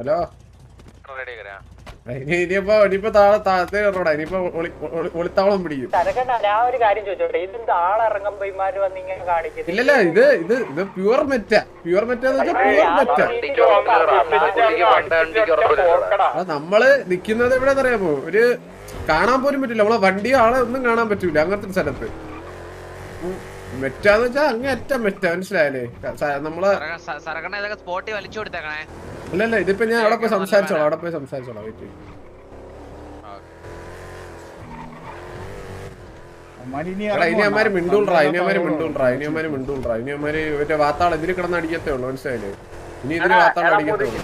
Hello ഇനിയിപ്പോ താഴെ താഴത്തോടാ ഇനിയിപ്പോ ഒളിത്താവളം പിടിക്കും. ഞാൻ ഒരു കാര്യം ചോദിച്ചോട്ടെ, ഇതെന്താ ആളിറങ്ങുമ്പോ ഇമാര് വന്ന് ഇങ്ങനെ കാണിക്കുന്നത്? ഇല്ലല്ല ഇത് പ്യുവർ മെറ്റ. പ്യുവർ മെറ്റ എന്ന് വെച്ചാൽ പ്യുവർ മെറ്റ. നമ്മള് നിക്കുന്നത് എവിടെയെന്ന് അറിയാമോ? ഒരു കാണാൻ പോലും പറ്റില്ല. നമ്മളെ വണ്ടിയോ ആളെ ഒന്നും കാണാൻ പറ്റൂല അങ്ങനത്തെ ഒരു സ്ഥലത്ത്. മെറ്റാന്ന് വെച്ചാ അങ്ങേറ്റം മെറ്റ, മനസ്സിലായല്ലേ? നമ്മള് അല്ലല്ല ഇതിപ്പോ ഞാൻ അവിടെ പോയി സംസാരിച്ചോളാം. വെയിറ്റ് ഇനി അമ്മാര് മിണ്ടൂൾറാ. ഇനി മറ്റേ വാത്താളം ഇതിൽ കിടന്ന് അടിക്കത്തേ ഉള്ളൂ, മനസ്സിലായില്ലേ? ഇനി ഇതിന് വാത്താളം അടിക്കത്തേ ഉള്ളൂ.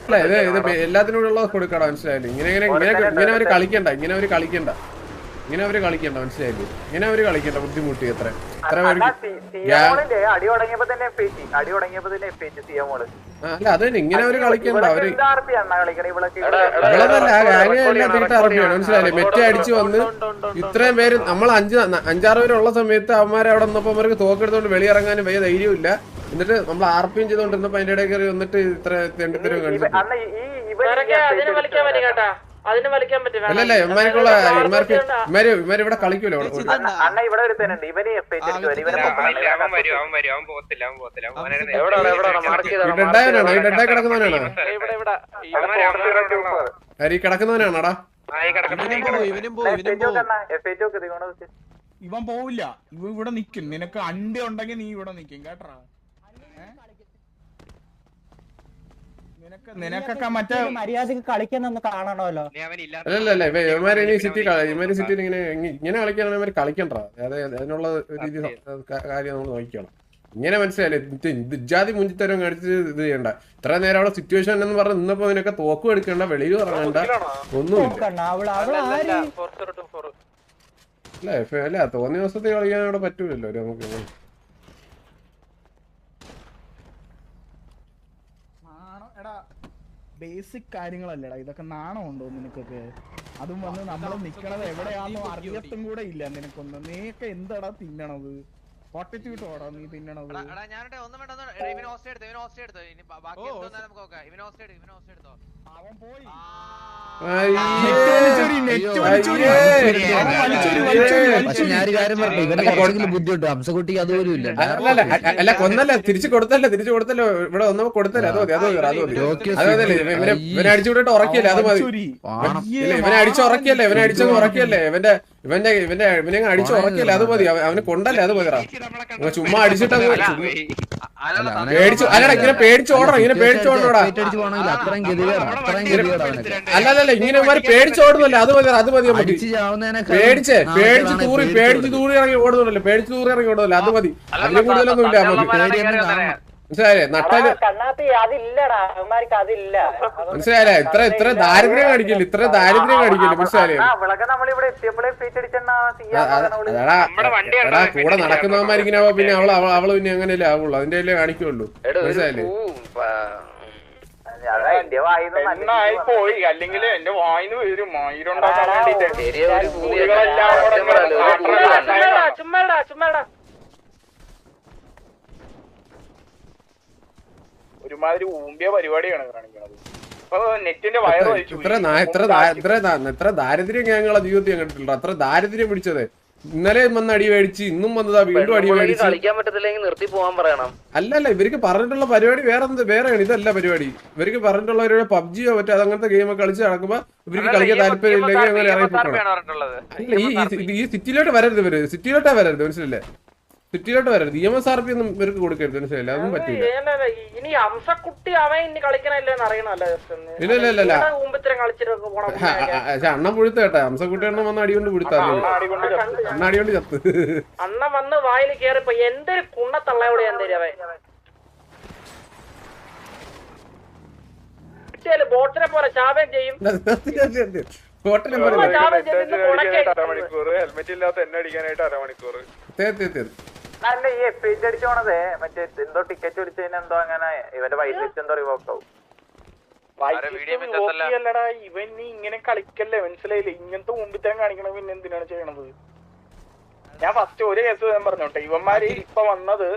അല്ല ഇത് എല്ലാത്തിനോടുള്ള കൊടുക്കടാ, മനസ്സിലായില്ലേ? ഇങ്ങനെ അവര് കളിക്കണ്ട. ഇങ്ങനെ അവര് കളിക്കണ്ട, മനസ്സിലായില്ലേ? ഇങ്ങനെ അവര് കളിക്കണ്ട ബുദ്ധിമുട്ടി. എത്ര അല്ല അത് ഇങ്ങനെ അവര് കളിക്കണ്ട. അവര് മനസ്സിലായില്ലേ? മെറ്റ അടിച്ചു വന്ന് ഇത്രയും പേര് നമ്മൾ 5-6 പേരുള്ള സമയത്ത് അവന്മാരെ അവിടെ വന്നപ്പോ അവർക്ക് തോക്കെടുത്തോണ്ട് വെളിയിറങ്ങാനും വലിയ ധൈര്യമില്ല. എന്നിട്ട് നമ്മൾ ആർപിയും ചെയ്തോണ്ടിരുന്നപ്പോ അതിന്റെ ഇടയിൽ കയറി വന്നിട്ട് ഇത്ര തെണ്ടിത്തരം കാണിച്ചു. അല്ലല്ല ഇവന്മാർക്കുള്ള ഇവന്മാര് ഇവിടെ കളിക്കൂലോ. ഡെഡായനാണോ? ഈ ഡെഡായി കിടക്കുന്നവനാണോ? ഈ കിടക്കുന്നവനാണോടാ? ഇവൻ പോവില്ല, ഇവ ഇവിടെ നിക്കും. നിനക്ക് അണ്ടി ഉണ്ടെങ്കിൽ നീ ഇവിടെ നിക്കും കേട്ടാ. നിനക്കൊക്കെ മറ്റേ മര്യാദക്ക് കളിക്കുന്ന കാണണമല്ലോ. അല്ലല്ല ഇവന്മാര് സിറ്റിയിൽ ഇങ്ങനെ കളിക്കാനാണ് ഇവര് കളിക്കണ്ട. അതായത് അതിനുള്ള രീതി കാര്യം നമ്മൾ നോക്കിക്കണം. ഇങ്ങനെ മനസ്സിലായില്ലേ? ഇജാതി മുഞ്ചിത്തരം കാണിച്ച് ഇത് ചെയ്യണ്ട. ഇത്ര നേരം അവിടെ സിറ്റുവേഷൻ എന്ന് പറഞ്ഞ് നിന്നപ്പോ ഇതിനൊക്കെ തോക്കും എടുക്കണ്ട, വെളിയിൽ ഇറങ്ങണ്ട, ഒന്നുമില്ല. അല്ല തോന്നിയ ദിവസത്തെ കളിക്കാൻ അവിടെ പറ്റൂലല്ലോ നമുക്ക്. ബേസിക് കാര്യങ്ങളല്ലേടാ ഇതൊക്കെ. നാണമുണ്ടോ നിനക്കൊക്കെ? അതും വന്ന് നമ്മൾ നിക്കണത് എവിടെയാണെന്നോ അറിയത്തും കൂടെ ഇല്ല നിനക്കൊന്നും. നീയൊക്കെ എന്താടാ തിന്നണത്? പൊട്ടച്ചൂട്ടോടാ നീ തിന്നണത്? അവൻ പോയി. അല്ല കൊന്നല്ല, തിരിച്ചു കൊടുത്തല്ലോ. ഇവിടെ ഒന്നോ കൊടുത്തല്ലേ? അതല്ലേ ഇവനെ അടിച്ചുവിട്ടിട്ട് ഉറക്കിയല്ലേ? അത് മതി. ഇവനെ അടിച്ചുറക്കിയല്ലേ? ഇവനെ അടിച്ചു ഉറക്കിയല്ലേ? അത് മതി. അവന് കൊണ്ടല്ലേ? അത് മതിറാ. ചുമ്മാ അടിച്ചിട്ട് പേടിച്ചു. അല്ലടാ ഇങ്ങനെ പേടിച്ചോടണം. അല്ലല്ല ഇങ്ങനെ പേടിച്ചോടുന്നല്ലേ? അത് മതി. പേടിച്ച് തൂറി ഇറങ്ങി ഓടുന്നുണ്ടല്ലോ. അത് മതി. അതിന് കൂടുതലൊന്നും ഇല്ല നമുക്ക്. മനസ്സിലായേ? നട്ടാല് മനസ്സിലായേ? ഇത്ര ദാരിദ്ര്യം കാണിക്കില്ല. മനസ്സിലായേ? എടാ കൂടെ നടക്കുന്നവന്മാരിങ്ങനെ പിന്നെ അവള് പിന്നെ അങ്ങനെയല്ലേ ആവുള്ളൂ. അതിന്റെ അല്ലേ കാണിക്കുള്ളൂ. മനസ്സിലായില്ലേ? പോയി അല്ലെങ്കിൽ എന്റെ വായിന്ന് വരും മയിരുണ്ടാക്കാൻ ഒരുമാതിരി ഊമ്പിയ പരിപാടിയാണ് കാണിക്കുന്നത്. നെറ്റിന്റെ വയറ് ഇത്ര ദാരിദ്ര്യം ഞങ്ങളെ ജീവിതത്തിൽ കണ്ടിട്ടുണ്ടോ? അത്ര ദാരിദ്ര്യം പിടിച്ചത്. ഇന്നലെ വന്ന് അടി മേടിച്ച്, ഇന്നും വന്നതാ വീണ്ടും അടി മേടിച്ച്. കളിക്കാൻ പറ്റത്തില്ലെങ്കിൽ നിർത്തി പോകാൻ പറയണം. അല്ലല്ല ഇവർക്ക് പറഞ്ഞിട്ടുള്ള പരിപാടി വേറെയാണ്. ഇതല്ല പരിപാടി. ഇവർക്ക് പറഞ്ഞിട്ടുള്ള പരിപാടി പബ്ജിയോ മറ്റോ അതങ്ങനത്തെ ഗെയിമൊക്കെ കളിച്ച് നടക്കുമ്പോ ഇവർക്ക് കളിക്കാൻ താല്പര്യം ഇല്ലെങ്കിൽ അങ്ങനെ ഇറങ്ങിപ്പോക്കണം. ഈ സിറ്റിയിലോട്ട് വരരുത്. സിറ്റിയിലോട്ടാ വരരുത്, മനസ്സിലല്ലേ? സിറ്റിയിലോട്ട് വരരുത്. EMSRP ഒന്നും ഇവർക്ക് കൊടുക്കരുത്, മനസ്സിലല്ലേ? അതൊന്നും പറ്റില്ല. ഇല്ല അണ്ണൻ പുഴുത്ത കേട്ടാ. ഹംസക്കുട്ടി എണ്ണം വന്ന് അടികൊണ്ട് പുഴുത്താ. അണ്ണ അടികൊണ്ട് ചത്ത്. അണ്ണൻ വന്ന് വായിൽ കേറിപ്പോ എന്തൊരു കുണ്ണത്തള്ളയോടെ ബോട്ടിനെ പോലെ ചാവേം ചെയ്യും. ഹെൽമെറ്റ് ഇല്ലാത്ത എന്നെ അടിക്കാനായിട്ട് അരമണിക്കൂർ. അല്ല ഈ എഫ്ഐറ്റ് അടിച്ചോണതേ മറ്റേ എന്തോ ടിക്കറ്റ് അടിച്ചതിന് എന്തോ അങ്ങനെ ഇവന്റെ വൈദ്യുതി എന്തോ റിവോക്ക് ആവും. അല്ലടാ ഇവൻ നീ ഇങ്ങനെ കളിക്കല്ലേ, മനസ്സിലായില്ലേ? ഇങ്ങനത്തെ മുമ്പിത്തരം കാണിക്കണ പിന്നെ എന്തിനാണ് ചെയ്യണത്? ഞാൻ ഫസ്റ്റ് ഒരു കേസ് ഞാൻ പറഞ്ഞോട്ടെ, ഇവന്മാര് ഇപ്പൊ വന്നത്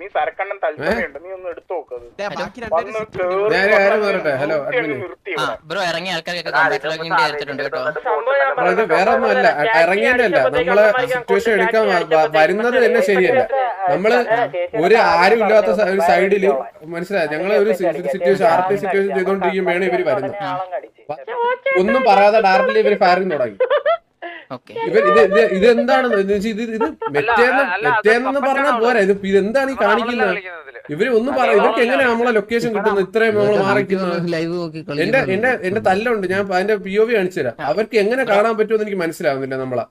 നീ സരക്കണ്ണൻ തൽപ്പുണ്ട്, നീ ഒന്ന് എടുത്തു നോക്കത് നിർത്തി. ബ്രോ ഇറങ്ങിയ ആൾക്കാരൊക്കെ ഇത് വേറെ ഒന്നും അല്ല, ഇറങ്ങിയതല്ല, നമ്മളെ സിറ്റുവേഷൻ എടുക്കാൻ വരുന്നത് തന്നെ ശരിയല്ല. നമ്മള് ഒരു ആരും ഇല്ലാത്ത ഒരു സൈഡില് മനസ്സിലായി, ഞങ്ങള് ഒരു സിറ്റുവേഷൻ RP സിറ്റുവേഷൻ ചെയ്തോണ്ടിരിക്കുമ്പോഴാണ് ഇവര് വരുന്നത്. ഒന്നും പറയാതെ ഡയറക്റ്റ്ലി ഇവര് ഫയറിങ് തുടങ്ങി. ഇവർ ഇത് എന്താണെന്ന് ഇത് മെറ്റേന്ന് പറഞ്ഞാൽ പോരാ, ഇതെന്താണ് ഈ കാണിക്കുന്നത്? ഇവര് ഒന്നും ഇവർക്ക് എങ്ങനെയാ നമ്മളെ ലൊക്കേഷൻ കിട്ടുന്നത്? ഇത്രയും നമ്മൾ മാറിക്കുന്നത്. എന്റെ തല്ലുണ്ട്, ഞാൻ അതിന്റെ POV കാണിച്ചു തരാം. അവർക്ക് എങ്ങനെ കാണാൻ പറ്റുമെന്ന് എനിക്ക് മനസ്സിലാവുന്നില്ല. നമ്മളെ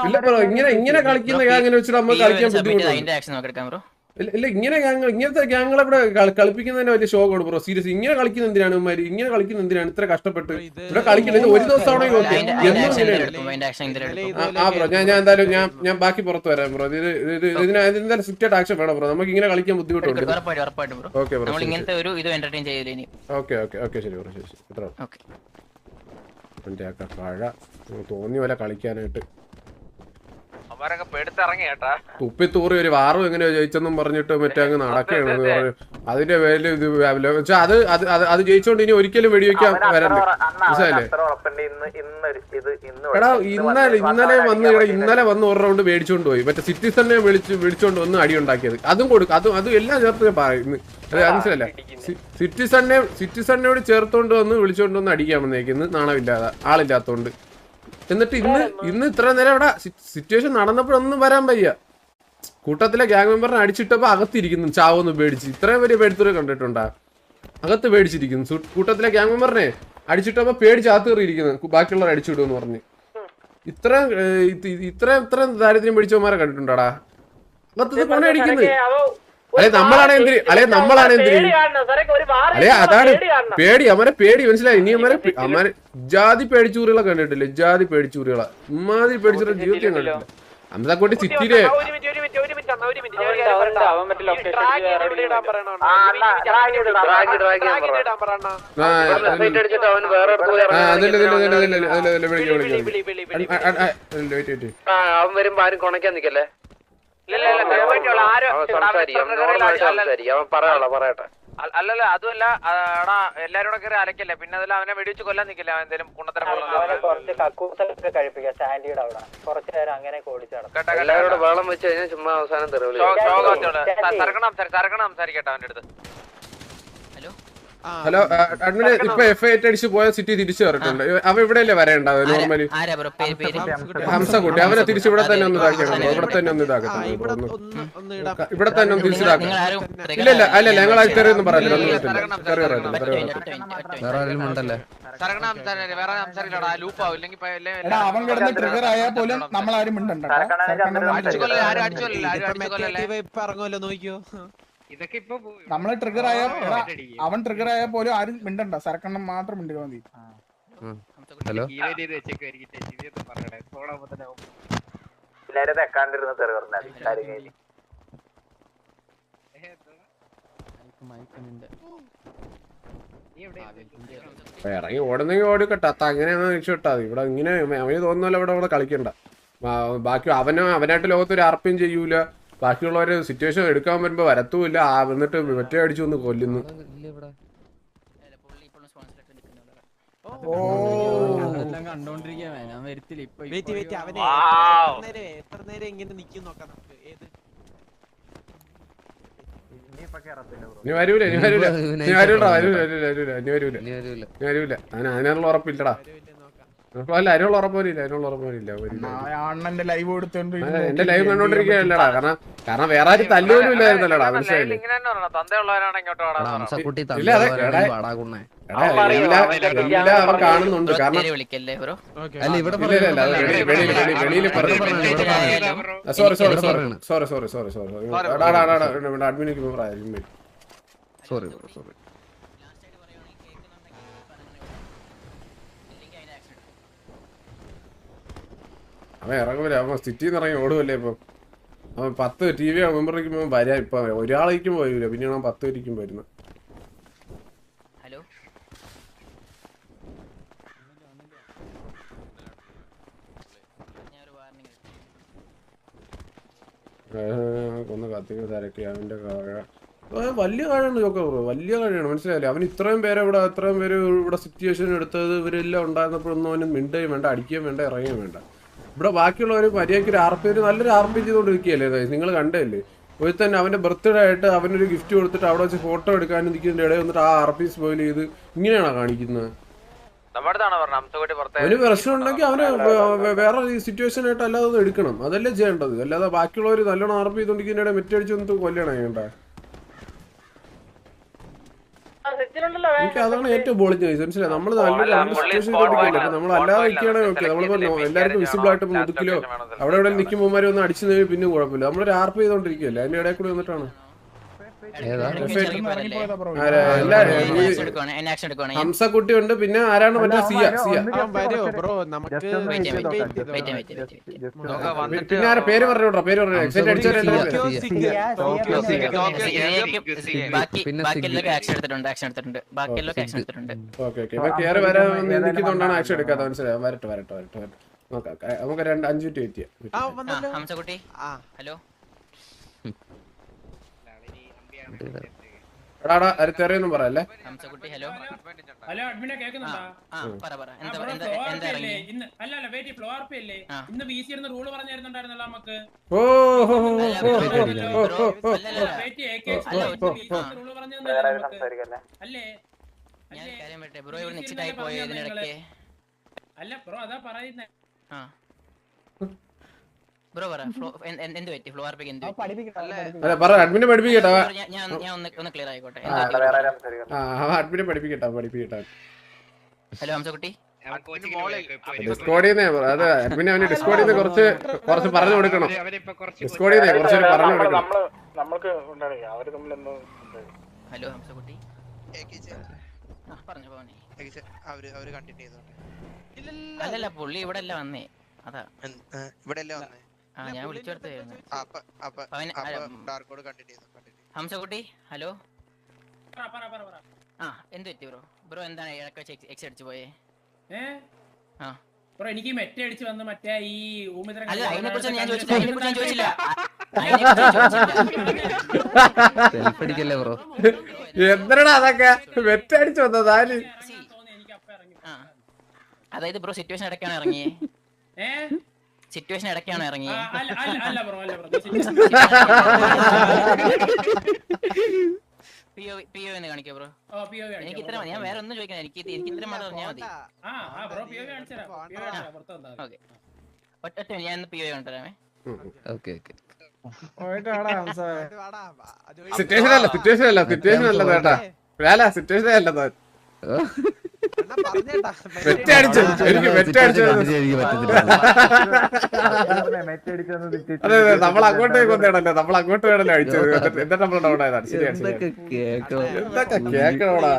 ഇല്ല ബ്രോ, ഇങ്ങനെ കളിക്കുന്ന ഗ്യാങ്ങിനെ വെച്ചിട്ട് നമ്മൾ കളിക്കാൻ ബുദ്ധിമുട്ടുണ്ട്. ഇല്ല ഇങ്ങനത്തെ ഗ്യാങ്ങളെ ഇവിടെ കളിപ്പിക്കുന്നതിന് വലിയ ഷോക്കാണ് ബ്രോ. സീരിയസ് ഇങ്ങനെ കളിക്കുന്ന എന്തിനാണ് ഇവന്മാര്? ഇങ്ങനെ കളിക്കുന്ന എന്തിനാണ് ഇത്ര കഷ്ടപ്പെട്ട് ഇവിടെ കളിക്കുന്നത്? ഒരു ദിവസമാണെങ്കിൽ ഓക്കെ, ആ ബ്രോ ഞാൻ എന്തായാലും ഞാൻ ബാക്കി പുറത്ത് വരാം ബ്രോ. ഇതിനെന്തായാലും സ്ട്രിക്റ്റ് ആക്ഷൻ വേണം ബ്രോ. നമുക്ക് ഇങ്ങനെ കളിക്കാൻ ബുദ്ധിമുട്ടുണ്ട്. ഓക്കെ ബ്രോ, ഓക്കെ ശരി ബ്രോ, ശരി എത്ര എന്റെ കഴ തോന്നിയ പോലെ കളിക്കാനായിട്ട് തുപ്പിത്തൂറി ഒരു വാറും എങ്ങനെ ജയിച്ചെന്നും പറഞ്ഞിട്ട് മറ്റേ അങ്ങ് നടക്കുകയാണെന്ന് പറഞ്ഞു. അതിന്റെ പേരിൽ ഇത് അത് ജയിച്ചോണ്ട് ഇനി ഒരിക്കലും വെടിവെക്കാൻ വരല്ലേ, മനസ്സിലായില്ലേ? എടാ ഇന്നലെ വന്ന് ഒരു റൗണ്ട് മേടിച്ചോണ്ട് പോയി. മറ്റേ സിറ്റിസനെ വിളിച്ചോണ്ട് വന്ന് അടി ഉണ്ടാക്കിയത്. അതും കൊടുക്കും, അതും എല്ലാം ചേർത്ത് പറയുന്നു. മനസ്സിലല്ലേ? സിറ്റിസനോട് ചേർത്തോണ്ട് വന്ന് വിളിച്ചോണ്ട് വന്ന് അടിക്കാൻ വന്നേക്കുന്നു, നാണമില്ലാതെ ആളില്ലാത്തോണ്ട്. എന്നിട്ട് ഇന്ന് ഇത്ര നേരം ഇവിടെ സിറ്റുവേഷൻ നടന്നപ്പോഴൊന്നും വരാൻ വയ്യ. കൂട്ടത്തിലെ ഗ്യാങ് മെമ്പറിനെ അടിച്ചിട്ടപ്പോ അകത്തിരിക്കുന്നു ചാവൊന്ന് പേടിച്ച്. ഇത്രയും വലിയ പേടിത്തൂരെ കണ്ടിട്ടുണ്ടാ? അകത്ത് പേടിച്ചിരിക്കുന്നു. കൂട്ടത്തിലെ ഗ്യാങ് മെമ്പറിനെ അടിച്ചിട്ടപ്പോ പേടിച്ച് അകത്ത് കയറിയിരിക്കുന്നു, ബാക്കിയുള്ളവർ അടിച്ചിടുമെന്ന് പറഞ്ഞ്. ഇത്രയും ദാരിദ്ര്യം പിടിച്ചവന്മാരെ കണ്ടിട്ടുണ്ടാടാ? അകത്ത് കൊണ അടിക്കുന്നത്. നമ്മളാണ് എന്തിന് അതാണ് പേടി. അവരെ പേടി മനസ്സിലായി. ഇനി അവരെ ജാതി പേടിച്ചൂറികളെ കണ്ടിട്ടില്ല, ജാതി പേടിച്ചൂറികളെ ഇമാതിരി പേടിച്ചൂറികൾ ജീവിതം കണ്ടിട്ടില്ല. അമൃതക്കോട്ടി സിറ്റിയിലെ അവൻ വരുമ്പോ ആരും കൊണക്കാൻ നിക്കല്ലേ. അല്ലല്ല അതുമല്ല എടാ, എല്ലാരും കൂടെ കയറി അലക്കല്ലേ, പിന്നെ അതിൽ അവനെ വെടിവെച്ച് കൊല്ലാൻ നിക്കില്ല. എന്തേലും കുണ്ണത്തരം കഴിപ്പിക്കാം സ്റ്റാൻഡിയുടെ അവിടെ കുറച്ചു നേരം അങ്ങനെ എല്ലാവരോടും വെള്ളം വെച്ച് കഴിഞ്ഞാൽ ചുമ്മാ അവസാനം സരക്കണം സംസാരിക്കട്ടെ അവന്റെ അടുത്ത്. ഹലോ അഡ്മിന് ഇപ്പൊ FIT അടിച്ച് പോയ സിറ്റി തിരിച്ചു പറഞ്ഞിട്ടുണ്ട്. അവ ഇവിടെയല്ലേ വരേണ്ടത് നോർമലി? ഹംസക്കുട്ടി അവനെ തിരിച്ച് ഇവിടെ തന്നെ ഒന്ന് ഇതാക്കണം, ഇവിടെ തന്നെ ഒന്ന് ഇതാക്കണം, ഇവിടെ തന്നെ ഒന്ന് തിരിച്ചിതാക്കണം. ഇല്ല അല്ലല്ല ഞങ്ങൾ തെറിയൊന്നും പറയില്ല, അവൻ കിടന്ന് ട്രിഗർ ആയാൽ പോലും നമ്മളാരും മിണ്ടണ്ട. നോക്കിയോ നമ്മള് ട്രിഗർ ആയ അവൻ ട്രിഗർ ആയാൽ പോലും ആരും മിണ്ടണ്ട, സരക്കണ്ണം മാത്രം മിണ്ടുക മതി. ഹലോ ഇറങ്ങി ഓടുന്നെങ്കിൽ ഓടിക്കട്ടെ, അത്ത അങ്ങനെയാണ് രക്ഷപ്പെട്ടാ മതി. ഇവിടെ ഇങ്ങനെ അവന് തോന്നുന്നല്ലോ ഇവിടെ കളിക്കണ്ട. ബാക്കി അവനായിട്ട് ലോകത്ത് ഒരു RPയും ചെയ്യൂല. ബാക്കിയുള്ളവര് സിറ്റുവേഷൻ എടുക്കാൻ വരുമ്പോ വരത്തുമില്ല, എന്നിട്ട് മറ്റേ അടിച്ചു ഒന്ന് കൊല്ലുന്നു. നീ വരൂല അതിനുള്ള ഉറപ്പില്ലടാ. അല്ല അതിനുള്ള ഉറപ്പില്ല, അണ്ണന്റെ ലൈവ് കൊടുത്തോണ്ട് എന്റെ ലൈവ് കണ്ടോണ്ടിരിക്കുകയല്ലടാ. കാരണം വേറെ ആരും തല്ലുപോലും ഇല്ലായിരുന്നല്ലോടാ, മനസ്സിലായില്ലേ? എല്ലാം അവൻ കാണുന്നുണ്ട്. കാരണം അഡ്മിനിക്ക് സോറി. അവൻ ഇറങ്ങൂല, അവൻ സിറ്റിന്ന് ഇറങ്ങി ഓടുമല്ലേ ഇപ്പൊ. അവൻ 10 TV മെമ്പറിക്കുമ്പോ വരാ. ഇപ്പൊ ഒരാളേക്കും പോയില്ല, പിന്നെയാണ് 10 പേരിക്കും വരുന്നത്. കൊന്ന് കത്തിക്ക് തിരക്കി അവന്റെ വലിയ കാര്യമാണ് ജോക്കർ ബ്രോ, വലിയ കാര്യമാണ്. മനസ്സിലായില്ലേ? അവൻ ഇത്രയും പേര് ഇവിടെ സിറ്റുവേഷൻ എടുത്തത് ഇവരെല്ലാം ഉണ്ടായിരുന്നപ്പോഴൊന്നും അവന് മിണ്ടുകയും വേണ്ട, അടിക്കുകയും വേണ്ട, ഇറങ്ങുകയും വേണ്ട. ഇവിടെ ബാക്കിയുള്ളവർ മര്യാദയ്ക്ക് ഒരു RP നല്ലൊരു RP ചെയ്തുകൊണ്ടിരിക്കുകയല്ലേ? നിങ്ങൾ കണ്ടല്ലേ? ഒരു തന്നെ അവന്റെ ബർത്ത്ഡേ ആയിട്ട് അവനൊരു ഗിഫ്റ്റ് കൊടുത്തിട്ട് അവിടെ വെച്ച് ഫോട്ടോ എടുക്കാൻ നിൽക്കുന്നതിന്റെ ഇടയിൽ വന്നിട്ട് ആ RP സ്പോയിൽ ചെയ്ത് ഇങ്ങനെയാണോ കാണിക്കുന്നത്? അവന് പ്രശ്നം ഉണ്ടെങ്കിൽ അവന് വേറെ സിറ്റുവേഷൻ ആയിട്ട് അല്ലാതെ ഒന്ന് എടുക്കണം, അതല്ലേ ചെയ്യേണ്ടത്. അല്ലാതെ ബാക്കിയുള്ളവർ നല്ലോണം RP ചെയ്തോണ്ടിരിക്കുന്നതിനിടെ മെറ്റടിച്ച് വന്നിട്ട് കൊല്ലണം ചെയ്യണ്ട. എനിക്ക് അതാണ് ഏറ്റവും പൊളിഞ്ഞ മനസ്സിലായി. നമ്മൾ നല്ലൊരു സിറ്റുവേഷൻ ചെയ്തോണ്ടിരിക്കില്ല, നമ്മൾ അല്ലാതെ നിൽക്കുകയാണെങ്കിൽ ഓക്കെ. നമ്മളിപ്പോ എല്ലാവർക്കും വിസിബിൾ ആയിട്ട് മുതുക്കിലോ അവിടെ ഇവിടെ നിൽക്കുമ്പോൾ ഒന്ന് അടിച്ചു നേടി പിന്നെ കുഴപ്പമില്ല. നമ്മളൊരു RP ചെയ്തോണ്ടിരിക്കുകയല്ലേ, അതിന്റെ ഇടയിൽ കൂടി വന്നിട്ടാണ് ഹംസക്കുട്ടി ഉണ്ട്. പിന്നെ ആരാണ് മറ്റേ സിയ പിന്നെ ആരാ പേര് പറഞ്ഞോട്ടോ, പേര് പറഞ്ഞു. കേറി വരാൻ നിൽക്കുന്നോണ്ടാണ് ആക്ഷൻ എടുക്കാത്ത. മനസ്സിലായി. വരട്ടെ നോക്കാം. നമുക്ക് 5 മിനിറ്റ് വെയിറ്റ് ചെയ്യാം. ഹംസക്കുട്ടി ഹലോ എടാടാ അരുത്തേറിയൊന്നും പറയല്ലേ. ഹംസക്കുട്ടി ഹലോ ഹലോ അഡ്മിനെ കേൾക്കുന്നുണ്ടോ? അല്ല വെയിറ്റ് ഫ്ലോ RP അല്ലേ ഇന്ന് BC ഇരുന്ന് റൂള് പറഞ്ഞിരുന്നുണ്ടായിരുന്നല്ലോ നമുക്ക്. റൂള് പറഞ്ഞു അല്ലേ? അല്ല ബ്രോ അതാ പറയുന്നേ. ബ്രോ പറ എന്ത് പറ്റി ഫ്ലോ RP എന്ത് അഡ്മിനെ പഠിപ്പിക്കട്ടാ. ഞാൻ ഒന്ന് ക്ലിയർ ആയിക്കോട്ടെ. അഡ്മിനെ പഠിപ്പിക്കട്ടാ. ഹലോ ഹംസക്കുട്ടി ഡിസ്കോഡിൽ നിന്ന് അത് അഡ്മിനെ അവന് ഡിസ്കോഡിൽ നിന്ന് കുറച്ച് പറഞ്ഞു കൊടുക്കണം. ഡിസ്കോഡിൽ നിന്ന് കുറച്ച് പറഞ്ഞു കൊടുക്കണം. ഹലോ ഹംസക്കുട്ടി പറഞ്ഞു പോണേ. അല്ലല്ല പുള്ളി ഇവിടെ അല്ല വന്നേ, അതാ ഞാൻ വിളിച്ചെടുത്തായിരുന്നു. ഹംസക്കുട്ടി ഹലോ. എന്ത് പറ്റി ബ്രോ എന്താണ് ഇടയ്ക്ക് വെച്ച് എക്സ് അടിച്ചു പോയേ? ബ്രോ എനിക്ക് മെറ്റ അടിച്ച് വന്ന് മറ്റേ ഈ അല്ല അതിനെ കുറിച്ച് ഞാൻ ചോദിച്ചില്ല. എന്തിനാ അതൊക്കെ വെറ്റടിച്ചു വന്നത്? അതായത് ബ്രോ സിറ്റുവേഷൻ ഇടയ്ക്കാണ് ഇറങ്ങിയേ. സിറ്റുവേഷൻ ഇടയ്ക്കാണ് ഇറങ്ങിയേ. PO എന്ന് കാണിക്കോ ബ്രോ? എനിക്ക് ഇത്ര ഞാൻ വേറെ ഒന്നും ചോദിക്കാൻ, എനിക്ക് ഇത്ര മാത്രം പറഞ്ഞാൽ മതി. ഓക്കെ ഒറ്റ ഞാൻ PO കൊണ്ടുവരാമേ. സിറ്റുവേഷൻ അല്ല കേട്ടാ. സിറ്റുവേഷൻ അല്ല അതെ നമ്മൾ അങ്ങോട്ട് കൊന്നേടല്ലോ, നമ്മൾ അങ്ങോട്ട് വേണല്ലോ അടിച്ചത്. എന്നിട്ട് നമ്മൾ ഡൗൺ ആയതാണ്. ശരിയാണ്. എന്തൊക്കെ കേക്കണോടാ.